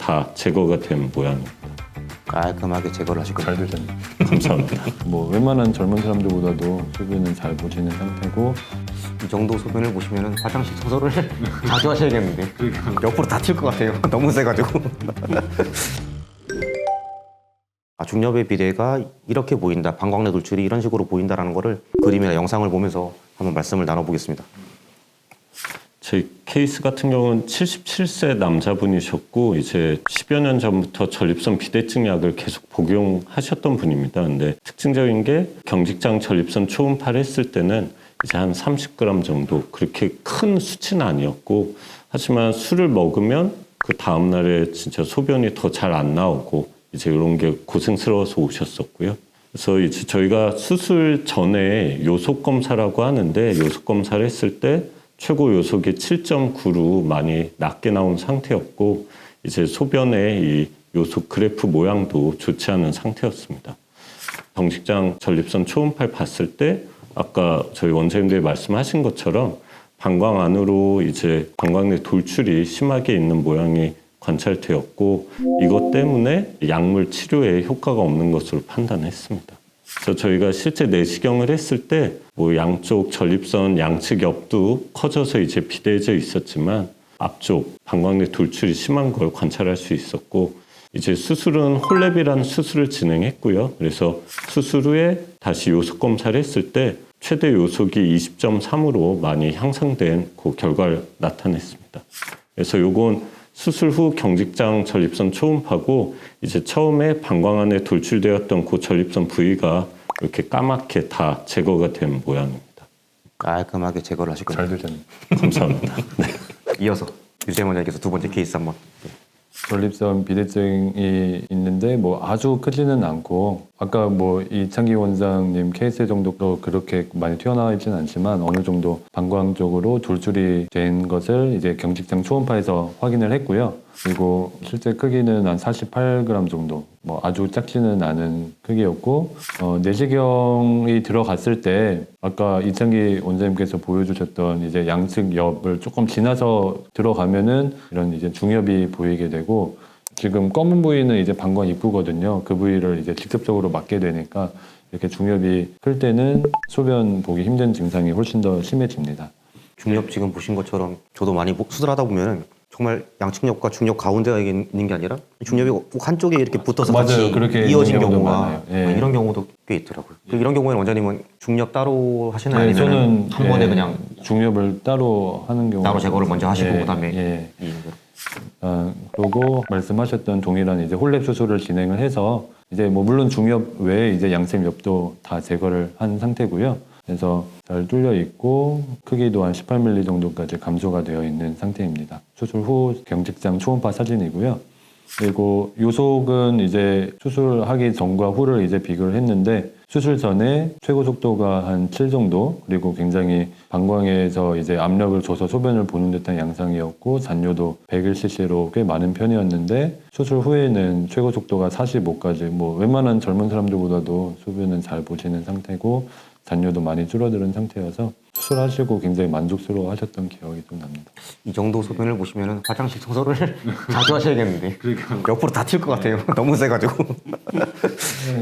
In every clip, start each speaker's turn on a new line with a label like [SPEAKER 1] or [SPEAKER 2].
[SPEAKER 1] 다 제거가 된 모양입니다.
[SPEAKER 2] 깔끔하게 제거를 하시고
[SPEAKER 3] 잘 되셨네.
[SPEAKER 1] 감사합니다.
[SPEAKER 3] 뭐 웬만한 젊은 사람들보다도 소변은 잘 보시는 상태고
[SPEAKER 2] 이 정도 소변을 보시면 화장실 청소를 자주 하셔야겠는데 옆으로 다칠 것 같아요. 너무 세가지고. 중엽의 비대가 이렇게 보인다, 방광내 돌출이 이런 식으로 보인다라는 거를 그림이나 영상을 보면서 한번 말씀을 나눠보겠습니다.
[SPEAKER 1] 저희 케이스 같은 경우는 77세 남자분이셨고 이제 10여 년 전부터 전립선 비대증 약을 계속 복용하셨던 분입니다. 근데 특징적인 게 경직장 전립선 초음파를 했을 때는 이제 한 30g 정도, 그렇게 큰 수치는 아니었고, 하지만 술을 먹으면 그 다음 날에 진짜 소변이 더 잘 안 나오고 이제 이런 게 고생스러워서 오셨었고요. 그래서 이제 저희가 수술 전에 요속 검사라고 하는데, 요속 검사를 했을 때 최고 요속이 7.9로 많이 낮게 나온 상태였고, 이제 소변의 이 요속 그래프 모양도 좋지 않은 상태였습니다. 경직장 전립선 초음파를 봤을 때 아까 저희 원장님들이 말씀하신 것처럼 방광 안으로 이제 방광내 돌출이 심하게 있는 모양이 관찰되었고, 이것 때문에 약물 치료에 효과가 없는 것으로 판단했습니다. 그래서 저희가 실제 내시경을 했을 때 뭐 양쪽 전립선 양측 옆도 커져서 이제 비대해져 있었지만 앞쪽 방광내 돌출이 심한 걸 관찰할 수 있었고, 이제 수술은 홀랩이라는 수술을 진행했고요. 그래서 수술 후에 다시 요속 검사를 했을 때 최대 요속이 20.3으로 많이 향상된 그 결과를 나타냈습니다. 그래서 요건 수술 후 경직장 전립선 초음파고, 이제 처음에 방광 안에 돌출되었던 그 전립선 부위가 이렇게 까맣게 다 제거가 된 모양입니다.
[SPEAKER 2] 깔끔하게 제거를 하시고
[SPEAKER 3] 잘 되셨네.
[SPEAKER 1] 감사합니다. 네.
[SPEAKER 2] 이어서 유재현 원장님께서 두 번째 케이스 한번.
[SPEAKER 3] 전립선 비대증이 있는데 뭐 아주 크지는 않고, 아까 뭐 이창기 원장님 케이스 정도로 그렇게 많이 튀어나와 있지는 않지만 어느 정도 방광 쪽으로 돌출이 된 것을 이제 경직장 초음파에서 확인을 했고요. 그리고 실제 크기는 한 48g 정도, 뭐 아주 작지는 않은 크기였고, 내시경이 들어갔을 때 아까 이창기 원장님께서 보여주셨던 이제 양측 옆을 조금 지나서 들어가면은 이런 이제 중엽이 보이게 되고, 지금 검은 부위는 이제 방광 입구거든요. 그 부위를 이제 직접적으로 맞게 되니까 이렇게 중엽이 클 때는 소변 보기 힘든 증상이 훨씬 더 심해집니다.
[SPEAKER 2] 중엽 지금 보신 것처럼 저도 많이 수술하다 보면 정말 양측엽과 중엽 가운데가 있는 게 아니라 중엽이 꼭 한쪽에 이렇게 붙어서
[SPEAKER 3] 맞아요.
[SPEAKER 2] 같이
[SPEAKER 3] 그렇게
[SPEAKER 2] 이어진
[SPEAKER 3] 있는 경우도
[SPEAKER 2] 경우가
[SPEAKER 3] 많아요. 예.
[SPEAKER 2] 이런 경우도 꽤 있더라고요. 이런 경우에는 원장님은 중엽 따로 하시나요?
[SPEAKER 3] 네,
[SPEAKER 2] 아니면
[SPEAKER 3] 저는
[SPEAKER 2] 한 번에 그냥
[SPEAKER 3] 중엽을 따로 하는 경우
[SPEAKER 2] 따로 제거를 먼저 하시고 그다음에
[SPEAKER 3] 예. 그리고 말씀하셨던 동일한 이제 홀랩 수술을 진행을 해서 이제 뭐 물론 중엽 외에 이제 양측 옆도 다 제거를 한 상태고요. 그래서 잘 뚫려 있고 크기도 한 18mm 정도까지 감소가 되어 있는 상태입니다. 수술 후 경직장 초음파 사진이고요. 그리고 요속은 이제 수술하기 전과 후를 이제 비교를 했는데, 수술 전에 최고 속도가 한 7 정도, 그리고 굉장히 방광에서 이제 압력을 줘서 소변을 보는 듯한 양상이었고, 잔뇨도 101cc로 꽤 많은 편이었는데, 수술 후에는 최고 속도가 45까지, 뭐 웬만한 젊은 사람들보다도 소변은 잘 보시는 상태고, 잔뇨도 많이 줄어드는 상태여서 수술하시고 굉장히 만족스러워 하셨던 기억이 좀 납니다.
[SPEAKER 2] 이 정도 소변을 보시면 화장실 청소를 자주 하셔야겠는데 옆으로 다칠 것 같아요. 너무 세가지고.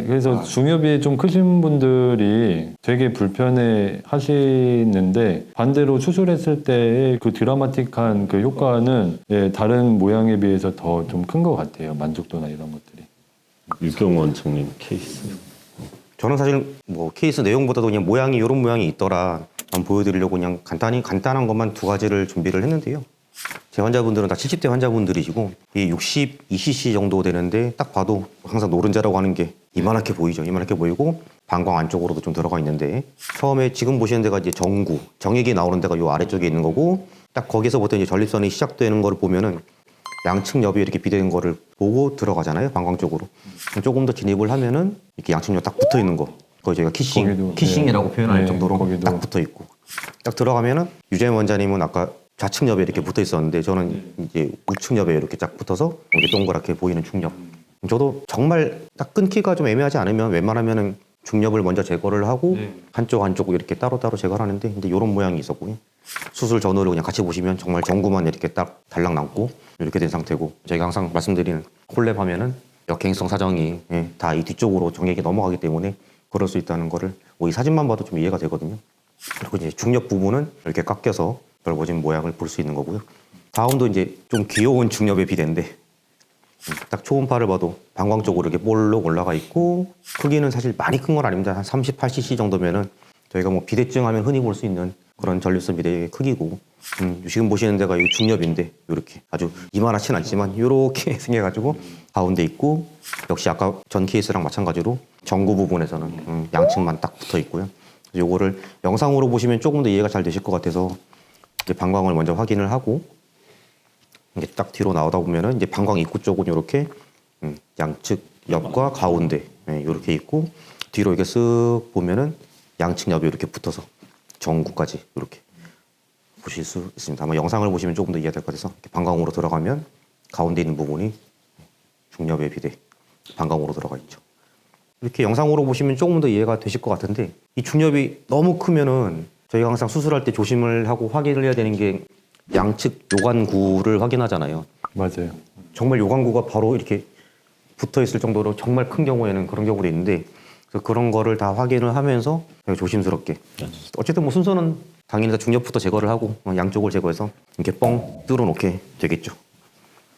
[SPEAKER 3] 그래서 중엽이 좀 크신 분들이 되게 불편해 하시는데, 반대로 수술했을 때의 그 드라마틱한 그 효과는 다른 모양에 비해서 더 좀 큰 것 같아요. 만족도나 이런 것들이.
[SPEAKER 1] 유경 원장님 케이스.
[SPEAKER 2] 저는 사실 뭐 케이스 내용보다도 그냥 모양이 이런 모양이 있더라 한번 보여드리려고 그냥 간단한 것만 두 가지를 준비를 했는데요. 제 환자분들은 다 70대 환자분들이시고 이 62cc 정도 되는데 딱 봐도 항상 노른자라고 하는 게 이만하게 보이죠. 이만하게 보이고 방광 안쪽으로도 좀 들어가 있는데, 처음에 지금 보시는 데가 이제 정구, 정액이 나오는 데가 요 아래쪽에 있는 거고, 딱 거기서부터 이제 전립선이 시작되는 걸 보면은 양측 옆이 이렇게 비대는 거를 보고 들어가잖아요, 방광 쪽으로. 조금 더 진입을 하면은 이렇게 양측 옆 딱 붙어 있는 거, 그거 저희가 키싱이라고 표현할 정도로
[SPEAKER 3] 거기도.
[SPEAKER 2] 딱 붙어 있고, 딱 들어가면은 유재현 원장님은 아까 좌측 옆에 이렇게 붙어 있었는데 저는 이제 우측 옆에 이렇게 딱 붙어서 이렇게 동그랗게 보이는 중옆. 저도 정말 딱 끊기가 좀 애매하지 않으면 웬만하면은 중엽을 먼저 제거를 하고 한쪽 이렇게 따로따로 제거를 하는데 이제 이런 모양이 있었고요. 수술 전후를 그냥 같이 보시면 정말 전구만 이렇게 딱 달랑 남고 이렇게 된 상태고 저희가 항상 말씀드리는 콜랩 하면은 역행성 사정이 다 이 뒤쪽으로 정액이 넘어가기 때문에 그럴 수 있다는 거를 뭐 이 사진만 봐도 좀 이해가 되거든요. 그리고 이제 중엽 부분은 이렇게 깎여서 넓어진 모양을 볼 수 있는 거고요. 다음도 이제 좀 귀여운 중엽의 비대인데 딱 초음파를 봐도 방광 쪽으로 이렇게 볼록 올라가 있고 크기는 사실 많이 큰 건 아닙니다. 한 38cc 정도면은 저희가 뭐 비대증 하면 흔히 볼 수 있는 그런 전립선 비대의 크기고 지금 보시는 데가 이 중엽인데 이렇게 아주 이만하진 않지만 이렇게 생겨가지고 가운데 있고 역시 아까 전 케이스랑 마찬가지로 전구 부분에서는 양측만 딱 붙어 있고요. 요거를 영상으로 보시면 조금 더 이해가 잘 되실 것 같아서 이제 방광을 먼저 확인을 하고 이게 딱 뒤로 나오다 보면은 이제 방광 입구 쪽은 이렇게 양측 옆과 가운데 이렇게 있고 뒤로 이렇게 쓱 보면은 양측 옆이 이렇게 붙어서 전구까지 이렇게 보실 수 있습니다. 아마 영상을 보시면 조금 더 이해될 것 같아서 이렇게 방광으로 들어가면 가운데 있는 부분이 중엽의 비대 방광으로 들어가 있죠. 이렇게 영상으로 보시면 조금 더 이해가 되실 것 같은데 이 중엽이 너무 크면은 저희가 항상 수술할 때 조심을 하고 확인을 해야 되는 게 양측 요관구를 확인하잖아요.
[SPEAKER 3] 맞아요.
[SPEAKER 2] 정말 요관구가 바로 이렇게 붙어 있을 정도로 정말 큰 경우에는 그런 경우도 있는데 그래서 그런 거를 다 확인을 하면서 조심스럽게 어쨌든 뭐 순서는 당연히 다 중엽부터 제거를 하고 양쪽을 제거해서 이렇게 뻥 뚫어 놓게 되겠죠.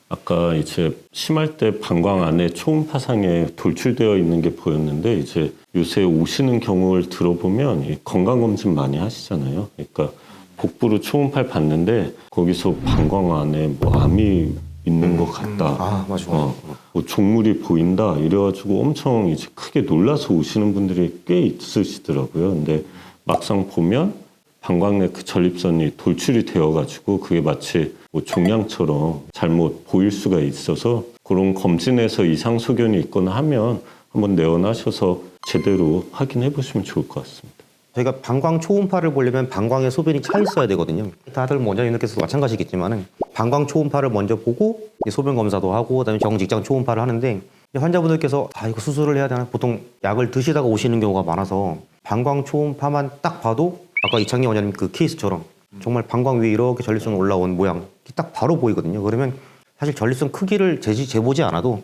[SPEAKER 1] 아까 이제 심할 때 방광 안에 초음파상에 돌출되어 있는 게 보였는데 이제 요새 오시는 경우를 들어보면 이 건강검진 많이 하시잖아요. 그러니까 복부로 초음파를 봤는데 거기서 방광 안에 뭐 암이 있는 것 같다.
[SPEAKER 2] 아, 맞아.
[SPEAKER 1] 뭐 종물이 보인다. 이래가지고 엄청 이제 크게 놀라서 오시는 분들이 꽤 있으시더라고요. 근데 막상 보면 방광 내 그 전립선이 돌출이 되어가지고 그게 마치 뭐 종양처럼 잘못 보일 수가 있어서 그런 검진에서 이상 소견이 있거나 하면 한번 내원하셔서 제대로 확인해 보시면 좋을 것 같습니다.
[SPEAKER 2] 저희가 방광 초음파를 보려면 방광에 소변이 차 있어야 되거든요. 다들 뭐 원장님들께서도 마찬가지겠지만은 방광 초음파를 먼저 보고 소변 검사도 하고 그다음에 정직장 초음파를 하는데 환자분들께서 이거 수술을 해야 되나 보통 약을 드시다가 오시는 경우가 많아서 방광 초음파만 딱 봐도 아까 이창기 원장님 그 케이스처럼 정말 방광 위에 이렇게 전립선 올라온 모양 딱 바로 보이거든요. 그러면 사실 전립선 크기를 재보지 않아도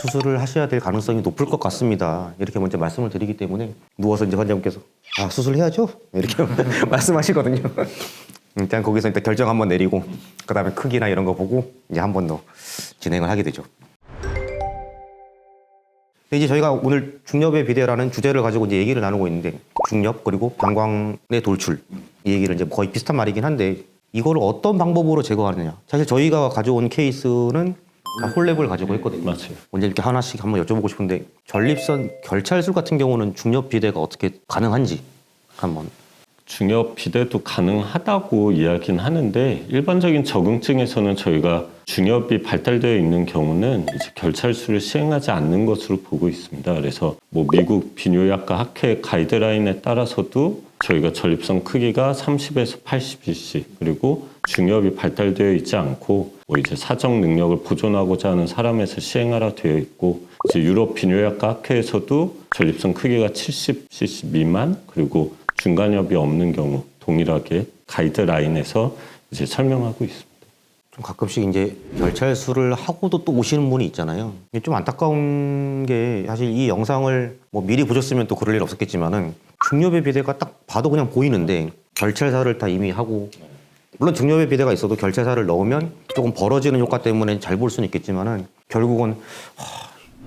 [SPEAKER 2] 수술을 하셔야 될 가능성이 높을 것 같습니다. 이렇게 먼저 말씀을 드리기 때문에 누워서 이제 환자분께서 수술해야죠? 이렇게 말씀하시거든요. 일단 거기서 일단 결정 한번 내리고 그다음에 크기나 이런 거 보고 이제 한 번 더 진행을 하게 되죠. 이제 저희가 오늘 중엽의 비대라는 주제를 가지고 이제 얘기를 나누고 있는데 중엽 그리고 방광의 돌출 이 얘기를 이제 거의 비슷한 말이긴 한데 이거를 어떤 방법으로 제거하느냐. 사실 저희가 가져온 케이스는 다 홀랩을 가지고 했거든요.
[SPEAKER 1] 맞아요.
[SPEAKER 2] 먼저 이렇게 하나씩 한번 여쭤보고 싶은데 전립선 결찰술 같은 경우는 중엽 비대가 어떻게 가능한지 한번.
[SPEAKER 1] 중엽 비대도 가능하다고 이야기는 하는데 일반적인 적응증에서는 저희가 중엽이 발달되어 있는 경우는 이제 결찰술을 시행하지 않는 것으로 보고 있습니다. 그래서 뭐 미국 비뇨약과 학회 가이드라인에 따라서도 저희가 전립선 크기가 30에서 80cc 그리고 중엽이 발달되어 있지 않고 뭐 이제 사정 능력을 보존하고자 하는 사람에서 시행하라 되어 있고 이제 유럽 비뇨약과 학회에서도 전립선 크기가 70cc 미만 그리고 중간엽이 없는 경우 동일하게 가이드라인에서 이제 설명하고 있습니다.
[SPEAKER 2] 좀 가끔씩 이제 결찰술을 하고도 또 오시는 분이 있잖아요. 이게 좀 안타까운 게 사실 이 영상을 뭐 미리 보셨으면 또 그럴 일 없었겠지만은 중엽의 비대가 딱 봐도 그냥 보이는데 결찰사를 다 이미 하고 물론 중엽의 비대가 있어도 결찰사를 넣으면 조금 벌어지는 효과 때문에 잘 볼 수는 있겠지만은 결국은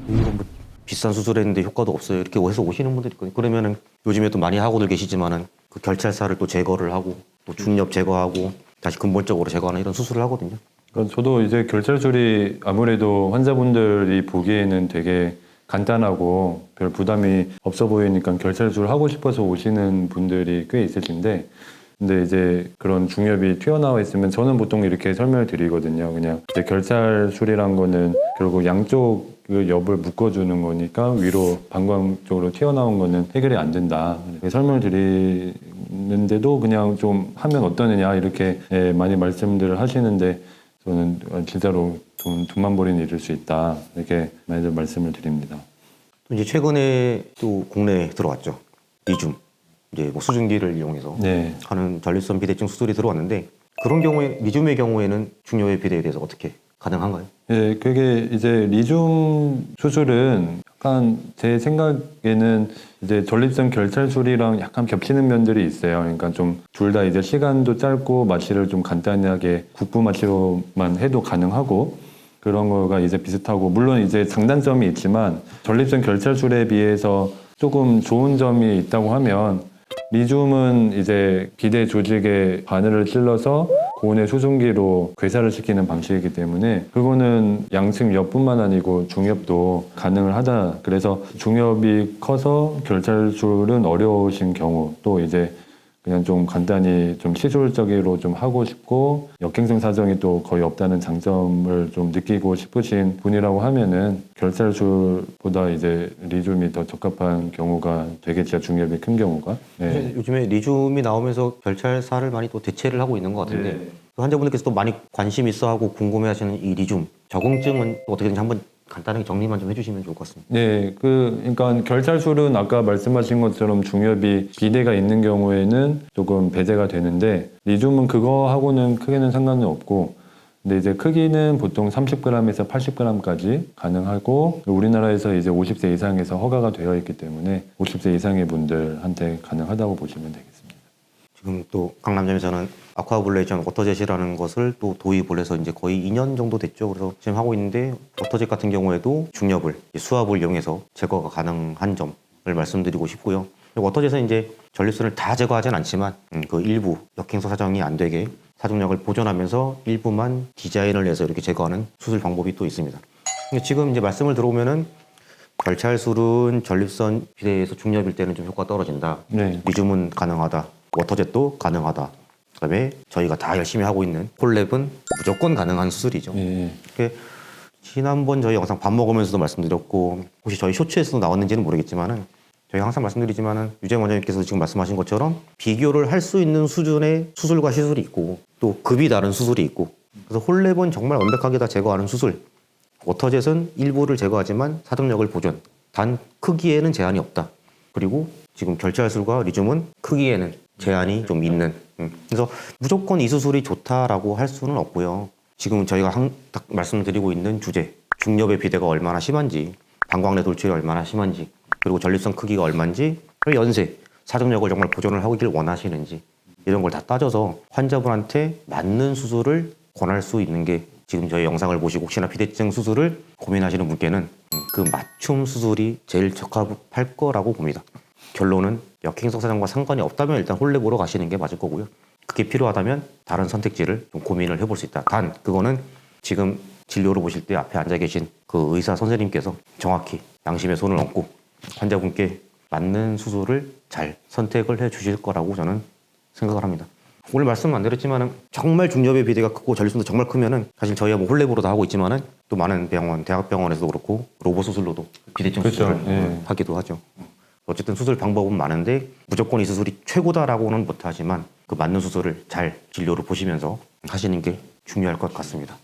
[SPEAKER 2] 이거 뭐 비싼 수술했는데 효과도 없어요. 이렇게 해서 오시는 분들이 있거든요. 그러면은 요즘에 또 많이 하고들 계시지만은 그 결찰사를 또 제거를 하고 또 중엽 제거하고 다시 근본적으로 제거하는 이런 수술을 하거든요.
[SPEAKER 3] 그러니까 저도 이제 결찰술이 아무래도 환자분들이 보기에는 되게 간단하고 별 부담이 없어 보이니까 결찰술 하고 싶어서 오시는 분들이 꽤 있을 텐데 근데 이제 그런 중엽이 튀어나와 있으면 저는 보통 이렇게 설명을 드리거든요. 그냥 이제 결찰술이란 거는 결국 양쪽 그 옆을 묶어주는 거니까 위로 방광 쪽으로 튀어나온 거는 해결이 안 된다. 이렇게 설명을 드리는데도 그냥 좀 하면 어떠느냐 이렇게 많이 말씀들을 하시는데 저는 진짜로 돈만 버리는 일일 수 있다. 이렇게 많이들 말씀을 드립니다.
[SPEAKER 2] 이제 최근에 또 국내에 들어왔죠. 리줌. 이제 뭐 수증기를 이용해서
[SPEAKER 3] 네.
[SPEAKER 2] 하는 전립선 비대증 수술이 들어왔는데 그런 경우에 리줌의 경우에는 중요의 비대에 대해서 어떻게 가능한가요?
[SPEAKER 3] 네, 그게 이제 리줌 수술은 약간 제 생각에는 이제 전립선 결찰술이랑 약간 겹치는 면들이 있어요. 그러니까 좀 둘 다 이제 시간도 짧고 마취를 좀 간단하게 국부 마취로만 해도 가능하고 그런 거가 이제 비슷하고 물론 이제 장단점이 있지만 전립선 결찰술에 비해서 조금 좋은 점이 있다고 하면 리줌은 이제 비대 조직에 바늘을 찔러서 고온의 수증기로 괴사를 시키는 방식이기 때문에 그거는 양측 옆뿐만 아니고 중엽도 가능을 하다. 그래서 중엽이 커서 결찰술은 어려우신 경우 또 이제 그냥 좀 간단히 좀 시술적으로 좀 하고 싶고 역행성 사정이 또 거의 없다는 장점을 좀 느끼고 싶으신 분이라고 하면은 결찰술보다 이제 리줌이 더 적합한 경우가 되겠죠. 중엽이 큰 경우가. 네.
[SPEAKER 2] 사실 요즘에 리줌이 나오면서 결찰사를 많이 또 대체를 하고 있는 것 같은데
[SPEAKER 3] 네.
[SPEAKER 2] 또 환자분들께서 또 많이 관심 있어하고 궁금해하시는 이 리줌 적응증은 또 어떻게든지 한번 간단하게 정리만 좀 해주시면 좋을 것 같습니다.
[SPEAKER 3] 네, 그러니까 결찰술은 아까 말씀하신 것처럼 중엽이 비대가 있는 경우에는 조금 배제가 되는데 리줌은 그거하고는 크게는 상관은 없고 근데 이제 크기는 보통 30g에서 80g까지 가능하고 우리나라에서 이제 50세 이상에서 허가가 되어 있기 때문에 50세 이상의 분들한테 가능하다고 보시면 되겠습니다.
[SPEAKER 2] 지금 또 강남점에서는 아쿠아블레이션 워터젯이라는 것을 또 도입을 해서 이제 거의 2년 정도 됐죠. 그래서 지금 하고 있는데 워터젯 같은 경우에도 중엽을 수압을 이용해서 제거가 가능한 점을 말씀드리고 싶고요. 워터젯은 이제 전립선을 다 제거하진 않지만 그 일부 역행성 사정이 안 되게 사정력을 보존하면서 일부만 디자인을 해서 이렇게 제거하는 수술 방법이 또 있습니다. 근데 지금 이제 말씀을 들어보면은 결찰술은 전립선 비대에서 중엽일 때는 좀 효과가 떨어진다.
[SPEAKER 3] 네.
[SPEAKER 2] 리줌은 가능하다. 워터젯도 가능하다. 그다음에 저희가 다 열심히 하고 있는 콜랩은 무조건 가능한 수술이죠.
[SPEAKER 3] 예.
[SPEAKER 2] 이렇게 지난번 저희 영상 밥 먹으면서도 말씀드렸고 혹시 저희 쇼츠에서도 나왔는지는 모르겠지만은 저희 항상 말씀드리지만은 유재영 원장님께서 지금 말씀하신 것처럼 비교를 할 수 있는 수준의 수술과 시술이 있고 또 급이 다른 수술이 있고 그래서 홀랩은 정말 완벽하게 다 제거하는 수술 워터젯은 일부를 제거하지만 사정력을 보존 단 크기에는 제한이 없다. 그리고 지금 결찰술과 리줌은 크기에는 제한이 좀 있는 그래서 무조건 이 수술이 좋다라고 할 수는 없고요. 지금 저희가 딱 말씀드리고 있는 주제 중엽의 비대가 얼마나 심한지 방광내 돌출이 얼마나 심한지 그리고 전립선 크기가 얼마인지 그리고 연세 사정력을 정말 보존을 하길 원하시는지 이런 걸 다 따져서 환자분한테 맞는 수술을 권할 수 있는 게 지금 저희 영상을 보시고 혹시나 비대증 수술을 고민하시는 분께는 그 맞춤 수술이 제일 적합할 거라고 봅니다. 결론은 역행성 사정과 상관이 없다면 일단 홀랩으로 가시는 게 맞을 거고요. 그게 필요하다면 다른 선택지를 좀 고민을 해볼 수 있다. 단 그거는 지금 진료를 보실 때 앞에 앉아 계신 그 의사 선생님께서 정확히 양심의 손을 얹고 환자분께 맞는 수술을 잘 선택을 해 주실 거라고 저는 생각을 합니다. 오늘 말씀 안 드렸지만은 정말 중엽의 비대가 크고 전립선도 정말 크면은 사실 저희가 뭐 홀랩으로 다 하고 있지만은 또 많은 병원, 대학병원에서도 그렇고 로봇 수술로도 비대증
[SPEAKER 3] 그렇죠.
[SPEAKER 2] 수술을
[SPEAKER 3] 예.
[SPEAKER 2] 하기도 하죠. 어쨌든 수술 방법은 많은데 무조건 이 수술이 최고다라고는 못하지만 그 맞는 수술을 잘 진료를 보시면서 하시는 게 중요할 것 같습니다.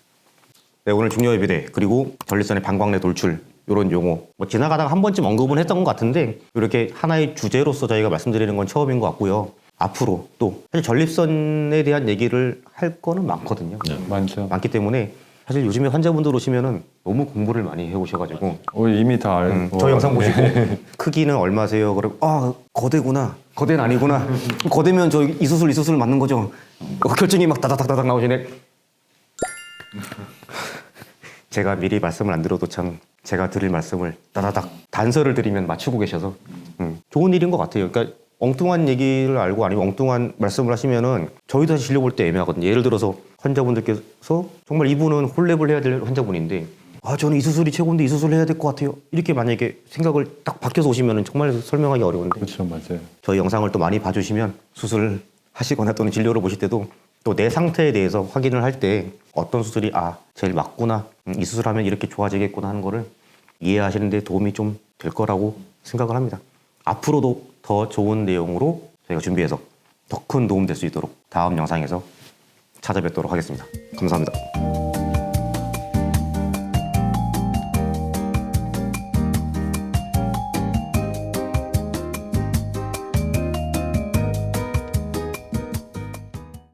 [SPEAKER 2] 네, 오늘 중엽의 비대 그리고 전립선의 방광내 돌출 이런 용어 뭐 지나가다가 한 번쯤 언급은 했던 것 같은데 이렇게 하나의 주제로서 저희가 말씀드리는 건 처음인 것 같고요. 앞으로 또 사실 전립선에 대한 얘기를 할 거는 많거든요.
[SPEAKER 3] 많죠.
[SPEAKER 2] 많기 때문에 사실 요즘에 환자분들 오시면은 너무 공부를 많이 해오셔가지고
[SPEAKER 3] 이미 다 알고.
[SPEAKER 2] 저 영상 보시고 크기는 얼마세요? 그리고 거대구나. 거대는 아니구나. 거대면 저 이 수술 맞는 거죠. 결정이 막 다다닥다닥 나오시네. 제가 미리 말씀을 안 드려도 참 제가 드릴 말씀을 다다닥 단서를 드리면 맞추고 계셔서 좋은 일인 것 같아요. 그러니까 엉뚱한 얘기를 알고 아니면 엉뚱한 말씀을 하시면은 저희도 사실 진료 볼 때 애매하거든요. 예를 들어서 환자분들께서 정말 이분은 홀랩을 해야 될 환자분인데 저는 이 수술이 최고인데 이 수술을 해야 될 것 같아요. 이렇게 만약에 생각을 딱 바뀌어서 오시면은 정말 설명하기 어려운데
[SPEAKER 3] 그렇죠, 맞아요.
[SPEAKER 2] 저희 영상을 또 많이 봐주시면 수술을 하시거나 또는 진료를 보실 때도 또 내 상태에 대해서 확인을 할 때 어떤 수술이 제일 맞구나 이 수술하면 이렇게 좋아지겠구나 하는 거를 이해하시는 데 도움이 좀 될 거라고 생각을 합니다. 앞으로도 더 좋은 내용으로 저희가 준비해서 더 큰 도움 될 수 있도록 다음 영상에서 찾아뵙도록 하겠습니다. 감사합니다.